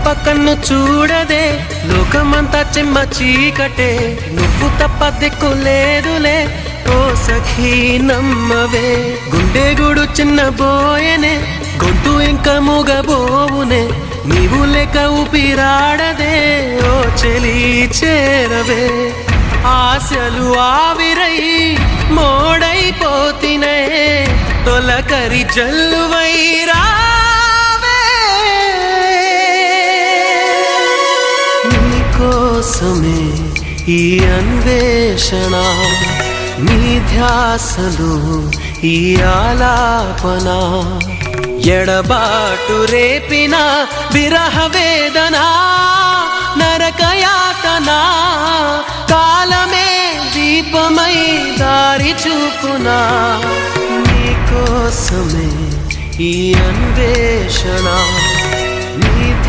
తప్ప కన్ను చూడదే, లోకమంతా చెమ్మ చీకటే, నువ్వు తప్ప దిక్కు లేదులే ఓ సఖీ నమ్మవే. గుండె గూడు చిన్న బోయనే, గొంతు ఇంకా మూగబోవునే, నీవు లేక ఊపిరాడదే ఓ చెలి చేరవే. ఆశలు ఆవిరై మోడైపోతినే, తొలకరి జల్లువై రావే. నీకోసమే ఈ అన్వేషణ, నీ ధ్యాసలో ఈ ఆలాపన, ఎడబాటు రేపిన విరహ వేదన, నరకయాతన, కాలమే దీపమై దారి చూపునా. నీకోసమే ఈ అన్వేషణ.